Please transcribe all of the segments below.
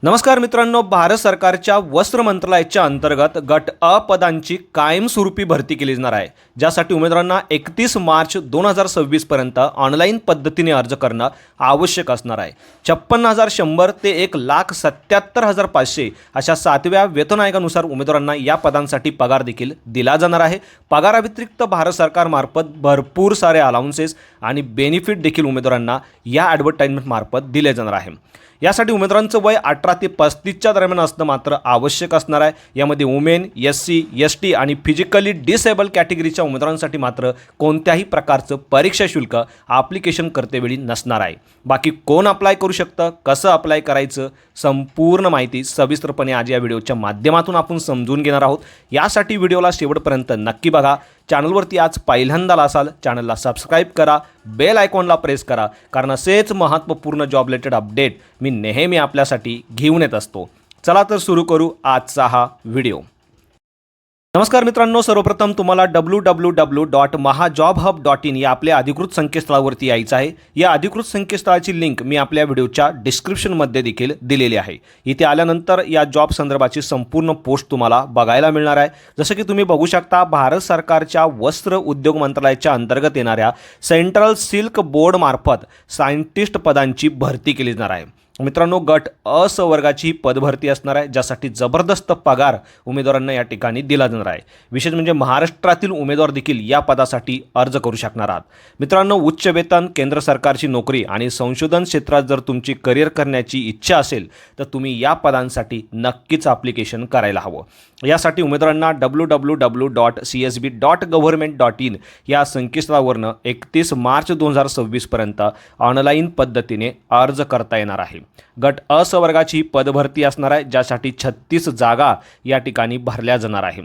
नमस्कार मित्रांनो, भारत सरकारच्या वस्त्र मंत्रालयाच्या अंतर्गत गट अ पदांची कायमस्वरूपी भरती केली जाणार आहे, ज्यासाठी उमेदवारांना 31 मार्च 2026 पर्यंत ऑनलाईन पद्धतीने अर्ज करणं आवश्यक असणार आहे। 56,100 ते 1,77,500 अशा 7व्या वेतन आयोगानुसार उमेदवारांना या पदांसाठी पगार देखील दिला जाणार आहे। पगाराव्यतिरिक्त भारत सरकारमार्फत भरपूर सारे अलाउन्सेस आणि बेनिफिट देखील उमेदवारांना या ॲडव्हर्टाइजमेंट मार्फत दिले जाणार आहे। यासाठी उमेदवारांचं वय 18 ते 35च्या दरम्यान असणं मात्र आवश्यक असणार आहे। यामध्ये वुमेन, SC, ST आणि फिजिकली डिसेबल कॅटेगरीच्या उमेदवारांसाठी मात्र कोणत्याही प्रकारचं परीक्षा शुल्क ॲप्लिकेशन करतेवेळी नसणार आहे। बाकी कोण अप्लाय करू शकतं, कसं अप्लाय करायचं, संपूर्ण माहिती सविस्तरपणे आज या व्हिडिओच्या माध्यमातून आपण समजून घेणार आहोत। यासाठी व्हिडिओला शेवटपर्यंत नक्की बघा। चॅनलवरती आज पहिल्यांदा असाल, चॅनलला सबस्क्राईब करा, बेल आयकॉनला प्रेस करा, कारण असेच महत्त्वपूर्ण जॉब रिलेटेड अपडेट मी नेहमी आपल्यासाठी घेऊन येत असतो। चला तर सुरू करू आजचा हा व्हिडिओ। नमस्कार मित्रांनो, सर्वप्रथम तुम्हाला www.mahajobhub.in या आपल्या अधिकृत संकेतस्थळावरती यायचं आहे। या अधिकृत संकेतस्थळाची लिंक मी आपल्या व्हिडिओच्या डिस्क्रिप्शनमध्ये देखील दिलेली आहे। इथे आल्यानंतर या जॉब संदर्भाची संपूर्ण पोस्ट तुम्हाला बघायला मिळणार आहे। जसं की तुम्ही बघू शकता, भारत सरकारच्या वस्त्र उद्योग मंत्रालयाच्या अंतर्गत येणाऱ्या सेंट्रल सिल्क बोर्ड मार्फत सायंटिस्ट पदांची भरती केली जाणार आहे। मित्रांनो, गट अ स वर्गाची पदभरती असणार आहे, ज्यासाठी जबरदस्त पगार उमेदवारांना या ठिकाणी दिला जाणार आहे। विशेष म्हणजे महाराष्ट्रातील उमेदवार देखील या पदासाठी अर्ज करू शकणार आहात। मित्रांनो, उच्च वेतन, केंद्र सरकारची नोकरी आणि संशोधन क्षेत्रात जर तुमची करिअर करण्याची इच्छा असेल तर तुम्ही या पदांसाठी नक्कीच ॲप्लिकेशन करायला हवं। यासाठी उमेदवारांना www.csb.government.in या संकेतस्थळावरनं 31 मार्च 2026 पर्यंत ऑनलाईन पद्धतीने अर्ज करता येणार आहे। गट अ स वर्गाची पदभरती असणार आहे, ज्यासाठी 36 जागा या ठिकाणी भरल्या जाणार आहे।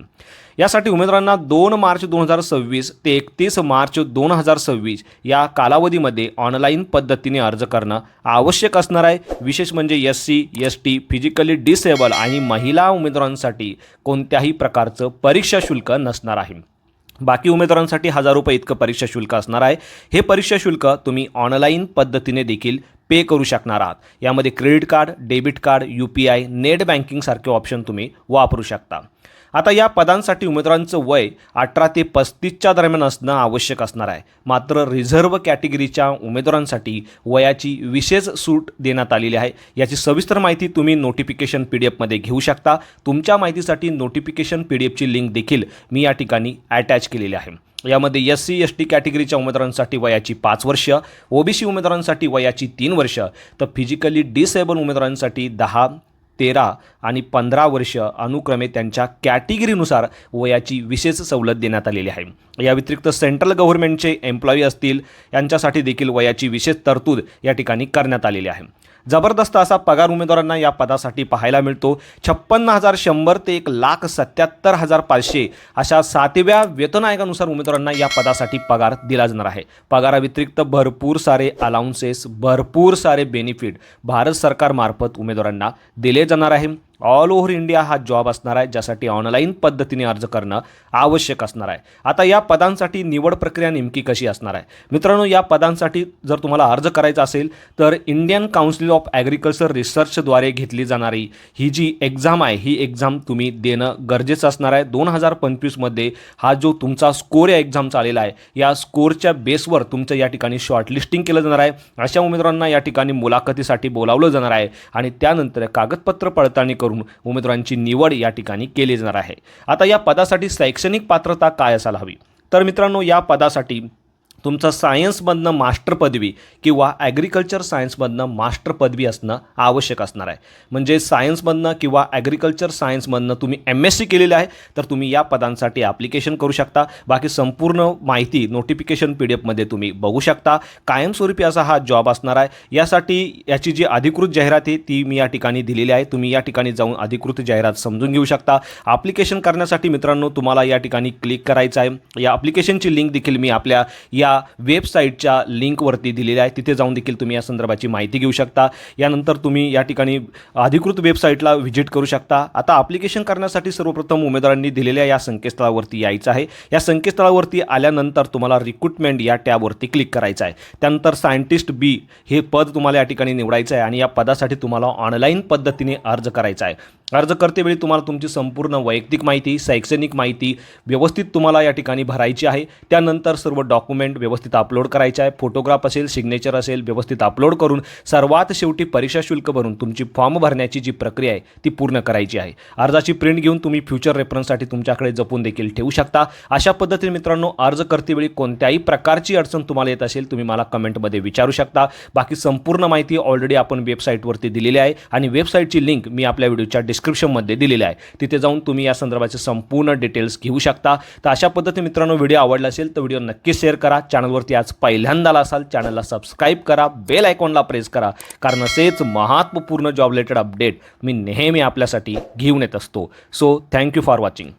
यासाठी उमेदवारांना 2 मार्च 2026 ते 31 मार्च 2026 या कालावधीमध्ये ऑनलाईन पद्धतीने अर्ज करणं आवश्यक असणार आहे। विशेष म्हणजे SC, ST, फिजिकली डिसेबल आणि महिला उमेदवारांसाठी कोणत्याही प्रकारचं परीक्षा शुल्क नसणार आहे। बाकी उमेदवारांसाठी 1000 रुपये इतकं परीक्षा शुल्क असणार आहे। हे परीक्षा शुल्क तुम्ही ऑनलाईन पद्धतीने देखील पे करू शकणार आहात। यामध्ये credit card, debit card, UPI, net banking सारखे ऑप्शन तुम्ही वापरू शकता। आता या पदांसाठी उमेदवारांचं वय 18 ते 35च्या दरम्यान असणं आवश्यक असणार आहे। मात्र रिझर्व्ह कॅटेगरीच्या उमेदवारांसाठी वयाची विशेष सूट देण्यात आलेली आहे। याची सविस्तर माहिती तुम्ही नोटिफिकेशन PDF मध्ये घेऊ शकता। तुमच्या माहितीसाठी नोटिफिकेशन PDFची लिंक देखील मी या ठिकाणी अटॅच केलेली आहे। यामध्ये SC, ST कॅटेगरीच्या उमेदवारांसाठी वयाची 5 वर्ष, OBC उमेदवारांसाठी वयाची 3 वर्ष, तर फिजिकली डिसेबल उमेदवारांसाठी 10, 13 आणि 15 वर्ष अनुक्रमे त्यांच्या कॅटेगरीनुसार वयाची विशेष सवलत देण्यात आलेली आहे। या व्यतिरिक्त सेंट्रल गव्हर्नमेंटचे एम्प्लॉई असतील, यांच्यासाठी देखील वयाची विशेष तरतूद या ठिकाणी करण्यात आलेली आहे। जबरदस्त असा पगार उमेदवारांना या पदासाठी पाहायला मिळतो। 56,100 ते 1,77,500 अशा 7व्या वेतन आयोगानुसार उमेदवारांना या पदासाठी पगार दिला जाणार आहे। पगाराव्यतिरिक्त भरपूर सारे अलाउन्सेस, भरपूर सारे बेनिफिट भारत सरकारमार्फत उमेदवारांना दिले जाणार आहे। ऑल ओव्हर इंडिया हा जॉब असणार आहे, ज्यासाठी ऑनलाईन पद्धतीने अर्ज करणं आवश्यक असणार आहे। आता या पदांसाठी निवड प्रक्रिया नेमकी कशी असणार आहे? मित्रांनो, या पदांसाठी जर तुम्हाला अर्ज करायचा असेल तर इंडियन काउन्सिल ऑफ ॲग्रिकल्चर रिसर्चद्वारे घेतली जाणारी ही जी एक्झाम आहे, ही एक्झाम तुम्ही देणं गरजेचं असणार आहे। 2025मध्ये हा जो तुमचा स्कोर या एक्झामचा आलेला आहे, या स्कोरच्या बेसवर तुमचं या ठिकाणी शॉर्टलिस्टिंग केलं जाणार आहे। अशा उमेदवारांना या ठिकाणी मुलाखतीसाठी बोलावलं जाणार आहे आणि त्यानंतर कागदपत्र पडताळणी करून उमेदवारांची निवड या ठिकाणी केली जाणार आहे। आता या पदासाठी शैक्षणिक पात्रता काय असायला हवी? तर मित्रांनो, या पदासाठी तुमचं सायन्समधनं मास्टर पदवी किंवा ॲग्रिकल्चर सायन्समधनं मास्टर पदवी असणं आवश्यक असणार आहे। म्हणजे सायन्समधनं किंवा ॲग्रिकल्चर सायन्समधनं तुम्ही MSc केलेलं आहे तर तुम्ही या पदांसाठी ॲप्लिकेशन करू शकता। बाकी संपूर्ण माहिती नोटिफिकेशन PDFमध्ये तुम्ही बघू शकता। कायमस्वरूपी असा हा जॉब असणार आहे। यासाठी याची जी अधिकृत जाहिरात आहे ती मी या ठिकाणी दिलेली आहे। तुम्ही या ठिकाणी जाऊन अधिकृत जाहिरात समजून घेऊ शकता। ॲप्लिकेशन करण्यासाठी मित्रांनो तुम्हाला या ठिकाणी क्लिक करायचं आहे। या ॲप्लिकेशनची लिंक देखील मी आपल्या या या वेबसाईटच्या लिंकवरती दिलेली आहे, तिथे जाऊन देखील तुम्ही या संदर्भाची माहिती घेऊ शकता. यानंतर तुम्ही या ठिकाणी अधिकृत वेबसाईटला व्हिजिट करू शकता. आता ॲप्लिकेशन करण्यासाठी सर्वप्रथम उमेदवारांनी दिलेल्या या संकेतस्थळावरती यायचं आहे. या संकेतस्थळावरती आल्यानंतर तुम्हाला रिक्रुटमेंट या टॅबवरती क्लिक करायचं आहे. त्यानंतर सायंटिस्ट बी हे पद तुम्हाला या ठिकाणी निवडायचं आहे आणि या पदासाठी तुम्हाला ऑनलाईन पद्धतीने अर्ज करायचा आहे. अर्ज करतेवेळी तुम्हाला तुमची संपूर्ण वैयक्तिक माहिती, शैक्षणिक माहिती व्यवस्थित तुम्हाला या ठिकाणी भरायची आहे. त्यानंतर सर्व डॉक्युमेंट व्यवस्थित अपलोड करायचे आहे. फोटोग्राफ असेल, सिग्नेचर असेल, व्यवस्थित अपलोड करून सर्वात शेवटी परीक्षा शुल्क भरून तुमची फॉर्म भरण्याची जी प्रक्रिया आहे ती पूर्ण करायची आहे. अर्जाची प्रिंट घेऊन तुम्ही फ्युचर रेफरन्ससाठी तुमच्याकडे जपून देखील ठेवू शकता. अशा पद्धतीने मित्रांनो, अर्ज करतेवेळी कोणत्याही प्रकारची अडचण तुम्हाला येत असेल तुम्ही मला कमेंटमध्ये विचारू शकता. बाकी संपूर्ण माहिती ऑलरेडी आपण वेबसाईटवरती दिलेली आहे आणि वेबसाईटची लिंक मी आपल्या व्हिडिओच्या डिस्क्रिप्शनमध्ये दिलेली आहे. तिथे जाऊन तुम्ही या संदर्भाचे संपूर्ण डिटेल्स घेऊ शकता. तर अशा पद्धतीने मित्रांनो, व्हिडिओ आवडला असेल तर व्हिडिओ नक्की शेअर करा. चॅनलवरती आज पहिल्यांदा आला असाल चॅनलला सबस्क्राईब करा, बेल आयकॉनला प्रेस करा, कारण असेच महत्त्वपूर्ण जॉब रिलेटेड अपडेट मी नेहमी आपल्यासाठी घेऊन येत असतो. So thank you for watching.